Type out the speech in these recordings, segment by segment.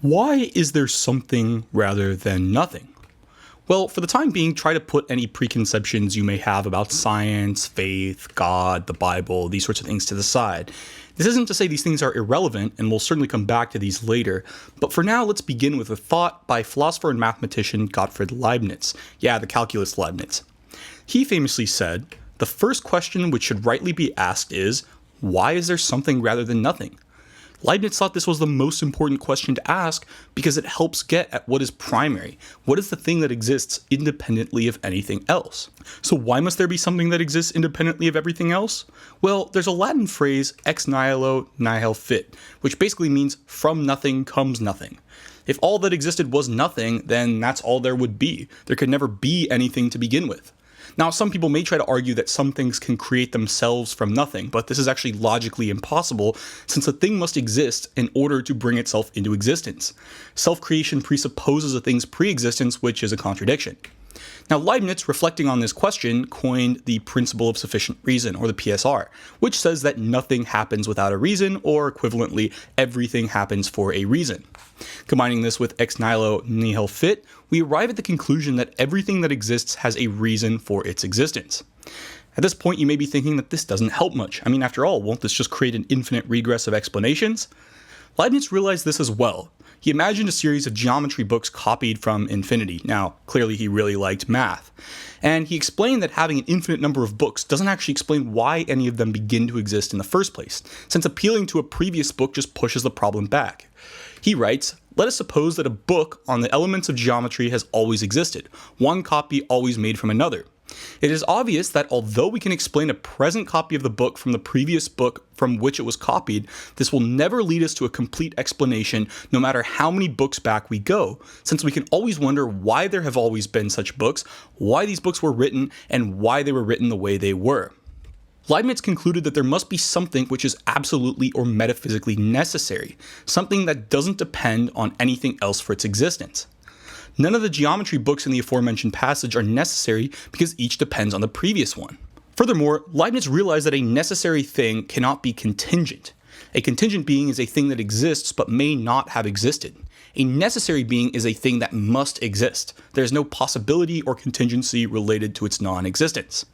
Why is there something rather than nothing? Well, for the time being, try to put any preconceptions you may have about science, faith, God, the Bible, these sorts of things to the side. This isn't to say these things are irrelevant, and we'll certainly come back to these later, but for now, let's begin with a thought by philosopher and mathematician Gottfried Leibniz. Yeah, the calculus Leibniz. He famously said, "The first question which should rightly be asked is, why is there something rather than nothing?" Leibniz thought this was the most important question to ask because it helps get at what is primary. What is the thing that exists independently of anything else? So why must there be something that exists independently of everything else? Well, there's a Latin phrase, ex nihilo nihil fit, which basically means from nothing comes nothing. If all that existed was nothing, then that's all there would be. There could never be anything to begin with. Now, some people may try to argue that some things can create themselves from nothing, but this is actually logically impossible since a thing must exist in order to bring itself into existence. Self-creation presupposes a thing's pre-existence, which is a contradiction. Now, Leibniz, reflecting on this question, coined the principle of sufficient reason, or the PSR, which says that nothing happens without a reason, or equivalently, everything happens for a reason. Combining this with ex nihilo nihil fit, we arrive at the conclusion that everything that exists has a reason for its existence. At this point, you may be thinking that this doesn't help much. I mean, after all, won't this just create an infinite regress of explanations? Leibniz realized this as well. He imagined a series of geometry books copied from infinity. Now, clearly he really liked math. And he explained that having an infinite number of books doesn't actually explain why any of them begin to exist in the first place, since appealing to a previous book just pushes the problem back. He writes, "Let us suppose that a book on the elements of geometry has always existed, one copy always made from another. It is obvious that although we can explain a present copy of the book from the previous book from which it was copied, this will never lead us to a complete explanation no matter how many books back we go, since we can always wonder why there have always been such books, why these books were written, and why they were written the way they were." Leibniz concluded that there must be something which is absolutely or metaphysically necessary, something that doesn't depend on anything else for its existence. None of the geometry books in the aforementioned passage are necessary because each depends on the previous one. Furthermore, Leibniz realized that a necessary thing cannot be contingent. A contingent being is a thing that exists but may not have existed. A necessary being is a thing that must exist. There is no possibility or contingency related to its non-existence.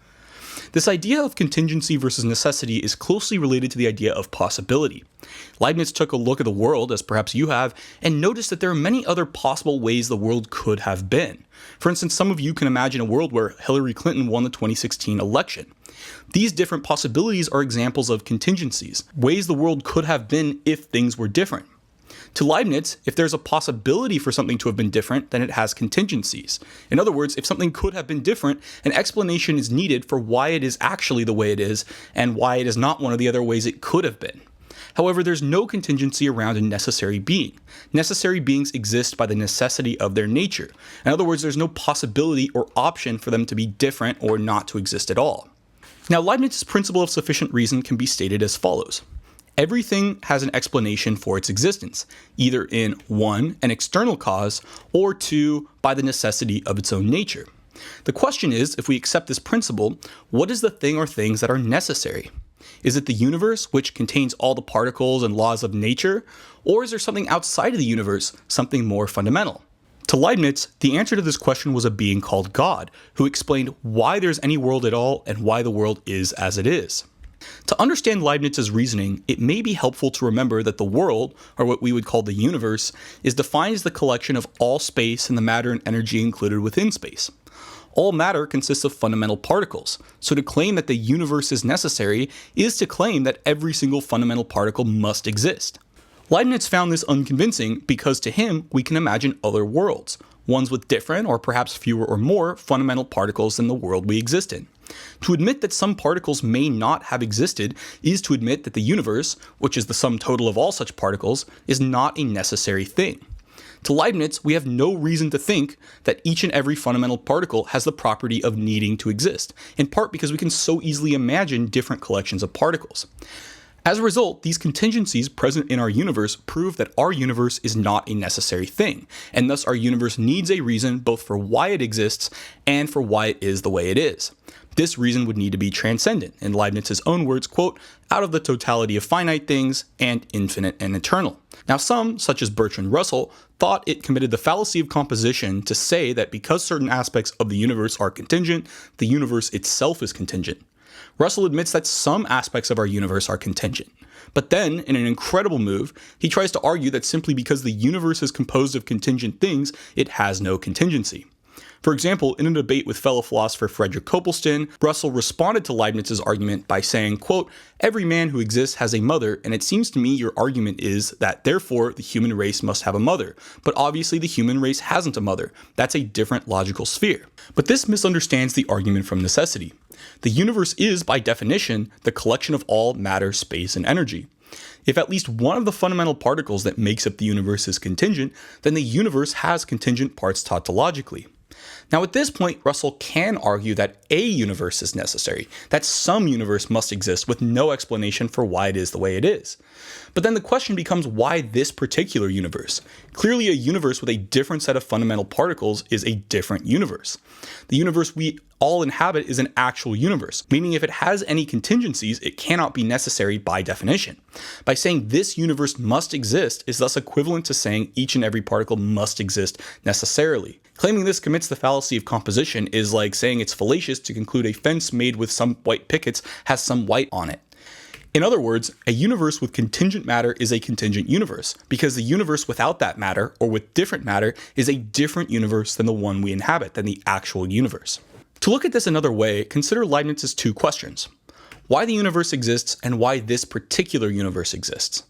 This idea of contingency versus necessity is closely related to the idea of possibility. Leibniz took a look at the world, as perhaps you have, and noticed that there are many other possible ways the world could have been. For instance, some of you can imagine a world where Hillary Clinton won the 2016 election. These different possibilities are examples of contingencies, ways the world could have been if things were different. To Leibniz, if there's a possibility for something to have been different, then it has contingencies. In other words, if something could have been different, an explanation is needed for why it is actually the way it is, and why it is not one of the other ways it could have been. However, there's no contingency around a necessary being. Necessary beings exist by the necessity of their nature. In other words, there's no possibility or option for them to be different or not to exist at all. Now, Leibniz's principle of sufficient reason can be stated as follows. Everything has an explanation for its existence, either in 1, an external cause, or 2, by the necessity of its own nature. The question is, if we accept this principle, what is the thing or things that are necessary? Is it the universe, which contains all the particles and laws of nature, or is there something outside of the universe, something more fundamental? To Leibniz, the answer to this question was a being called God, who explained why there's any world at all and why the world is as it is. To understand Leibniz's reasoning, it may be helpful to remember that the world, or what we would call the universe, is defined as the collection of all space and the matter and energy included within space. All matter consists of fundamental particles, so to claim that the universe is necessary is to claim that every single fundamental particle must exist. Leibniz found this unconvincing because to him, we can imagine other worlds, ones with different or perhaps fewer or more fundamental particles than the world we exist in. To admit that some particles may not have existed is to admit that the universe, which is the sum total of all such particles, is not a necessary thing. To Leibniz, we have no reason to think that each and every fundamental particle has the property of needing to exist, in part because we can so easily imagine different collections of particles. As a result, these contingencies present in our universe prove that our universe is not a necessary thing, and thus our universe needs a reason both for why it exists and for why it is the way it is. This reason would need to be transcendent, in Leibniz's own words, quote, out of the totality of finite things and infinite and eternal. Now some, such as Bertrand Russell, thought it committed the fallacy of composition to say that because certain aspects of the universe are contingent, the universe itself is contingent. Russell admits that some aspects of our universe are contingent. But then, in an incredible move, he tries to argue that simply because the universe is composed of contingent things, it has no contingency. For example, in a debate with fellow philosopher Frederick Copleston, Russell responded to Leibniz's argument by saying, quote, every man who exists has a mother, and it seems to me your argument is that therefore the human race must have a mother. But obviously the human race hasn't a mother. That's a different logical sphere. But this misunderstands the argument from necessity. The universe is, by definition, the collection of all matter, space, and energy. If at least one of the fundamental particles that makes up the universe is contingent, then the universe has contingent parts tautologically. Now at this point, Russell can argue that a universe is necessary, that some universe must exist with no explanation for why it is the way it is. But then the question becomes why this particular universe? Clearly a universe with a different set of fundamental particles is a different universe. The universe we all inhabit is an actual universe, meaning if it has any contingencies, it cannot be necessary by definition. By saying this universe must exist is thus equivalent to saying each and every particle must exist necessarily. Claiming this commits the fallacy of composition is like saying it's fallacious to conclude a fence made with some white pickets has some white on it. In other words, a universe with contingent matter is a contingent universe, because the universe without that matter, or with different matter, is a different universe than the one we inhabit, than the actual universe. To look at this another way, consider Leibniz's two questions: why the universe exists and why this particular universe exists.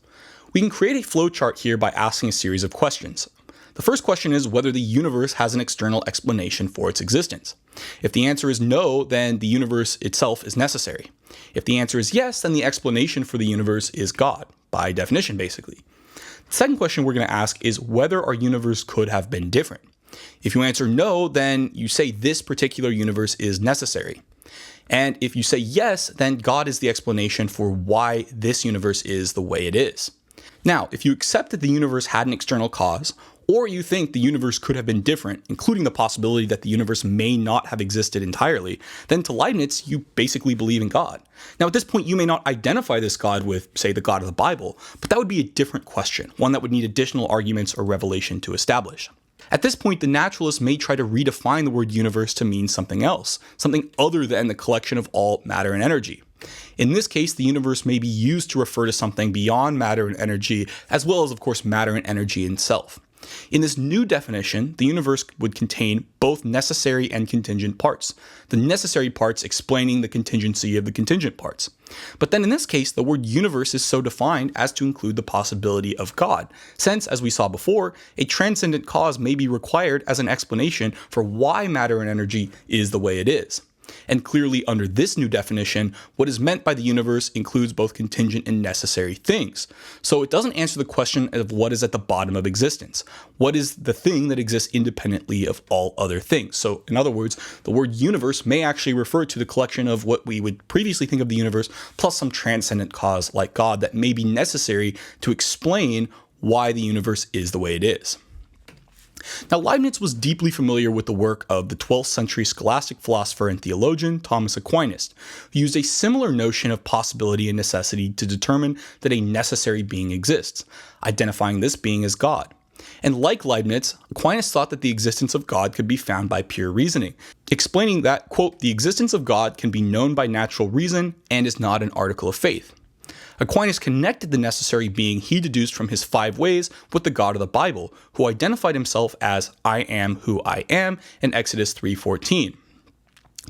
We can create a flowchart here by asking a series of questions. The first question is whether the universe has an external explanation for its existence. If the answer is no, then the universe itself is necessary. If the answer is yes, then the explanation for the universe is God, by definition basically. The second question we're going to ask is whether our universe could have been different. If you answer no, then you say this particular universe is necessary. And if you say yes, then God is the explanation for why this universe is the way it is. Now, if you accept that the universe had an external cause, or you think the universe could have been different, including the possibility that the universe may not have existed entirely, then to Leibniz, you basically believe in God. Now at this point, you may not identify this God with, say, the God of the Bible, but that would be a different question, one that would need additional arguments or revelation to establish. At this point, the naturalist may try to redefine the word universe to mean something else, something other than the collection of all matter and energy. In this case, the universe may be used to refer to something beyond matter and energy, as well as, of course, matter and energy itself. In this new definition, the universe would contain both necessary and contingent parts, the necessary parts explaining the contingency of the contingent parts. But then in this case, the word universe is so defined as to include the possibility of God, since, as we saw before, a transcendent cause may be required as an explanation for why matter and energy is the way it is. And clearly under this new definition, what is meant by the universe includes both contingent and necessary things. So it doesn't answer the question of what is at the bottom of existence. What is the thing that exists independently of all other things? So in other words, the word universe may actually refer to the collection of what we would previously think of the universe, plus some transcendent cause like God that may be necessary to explain why the universe is the way it is. Now, Leibniz was deeply familiar with the work of the 12th century scholastic philosopher and theologian Thomas Aquinas, who used a similar notion of possibility and necessity to determine that a necessary being exists, identifying this being as God. And like Leibniz, Aquinas thought that the existence of God could be found by pure reasoning, explaining that, quote, the existence of God can be known by natural reason and is not an article of faith. Aquinas connected the necessary being he deduced from his 5 ways with the God of the Bible, who identified himself as I am who I am in Exodus 3:14.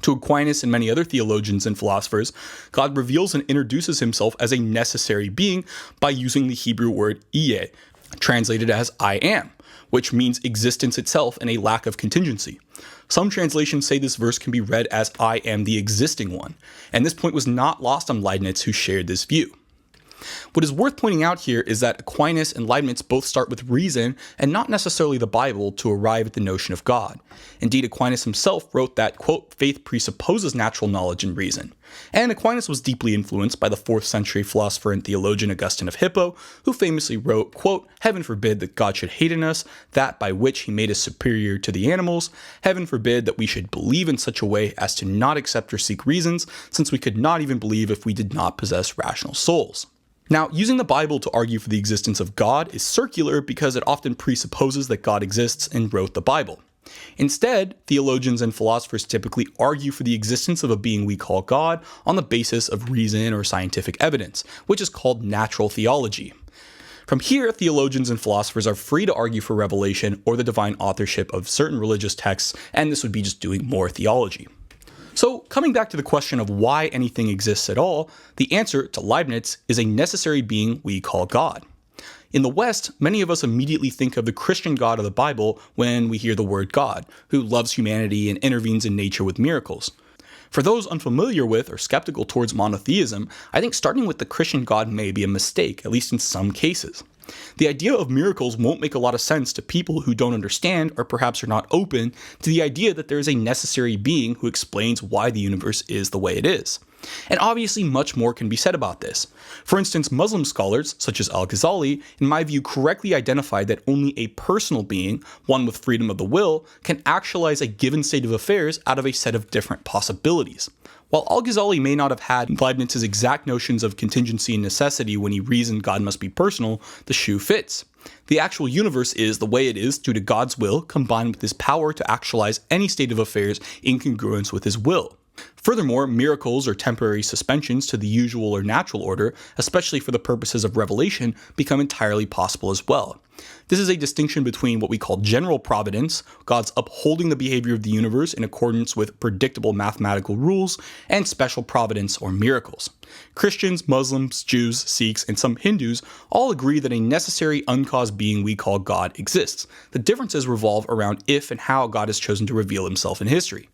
To Aquinas and many other theologians and philosophers, God reveals and introduces himself as a necessary being by using the Hebrew word ehyeh, translated as I am, which means existence itself and a lack of contingency. Some translations say this verse can be read as I am the existing one, and this point was not lost on Leibniz, who shared this view. What is worth pointing out here is that Aquinas and Leibniz both start with reason and not necessarily the Bible to arrive at the notion of God. Indeed, Aquinas himself wrote that, quote, faith presupposes natural knowledge and reason. And Aquinas was deeply influenced by the 4th century philosopher and theologian Augustine of Hippo, who famously wrote, quote, heaven forbid that God should hate in us that by which he made us superior to the animals. Heaven forbid that we should believe in such a way as to not accept or seek reasons, since we could not even believe if we did not possess rational souls. Now, using the Bible to argue for the existence of God is circular because it often presupposes that God exists and wrote the Bible. Instead, theologians and philosophers typically argue for the existence of a being we call God on the basis of reason or scientific evidence, which is called natural theology. From here, theologians and philosophers are free to argue for revelation or the divine authorship of certain religious texts, and this would be just doing more theology. So, coming back to the question of why anything exists at all, the answer to Leibniz is a necessary being we call God. In the West, many of us immediately think of the Christian God of the Bible when we hear the word God, who loves humanity and intervenes in nature with miracles. For those unfamiliar with or skeptical towards monotheism, I think starting with the Christian God may be a mistake, at least in some cases. The idea of miracles won't make a lot of sense to people who don't understand or perhaps are not open to the idea that there is a necessary being who explains why the universe is the way it is. And obviously much more can be said about this. For instance, Muslim scholars, such as Al-Ghazali, in my view correctly identified that only a personal being, one with freedom of the will, can actualize a given state of affairs out of a set of different possibilities. While Al-Ghazali may not have had Leibniz's exact notions of contingency and necessity when he reasoned God must be personal, the shoe fits. The actual universe is the way it is due to God's will combined with his power to actualize any state of affairs in congruence with his will. Furthermore, miracles or temporary suspensions to the usual or natural order, especially for the purposes of revelation, become entirely possible as well. This is a distinction between what we call general providence, God's upholding the behavior of the universe in accordance with predictable mathematical rules, and special providence or miracles. Christians, Muslims, Jews, Sikhs, and some Hindus all agree that a necessary uncaused being we call God exists. The differences revolve around if and how God has chosen to reveal himself in history.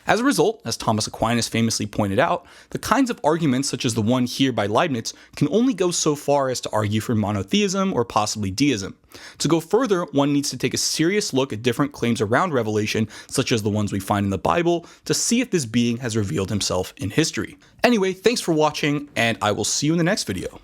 As a result, as Thomas Aquinas famously pointed out, the kinds of arguments such as the one here by Leibniz can only go so far as to argue for monotheism or possibly deism. To go further, one needs to take a serious look at different claims around revelation, such as the ones we find in the Bible, to see if this being has revealed himself in history. Anyway, thanks for watching, and I will see you in the next video.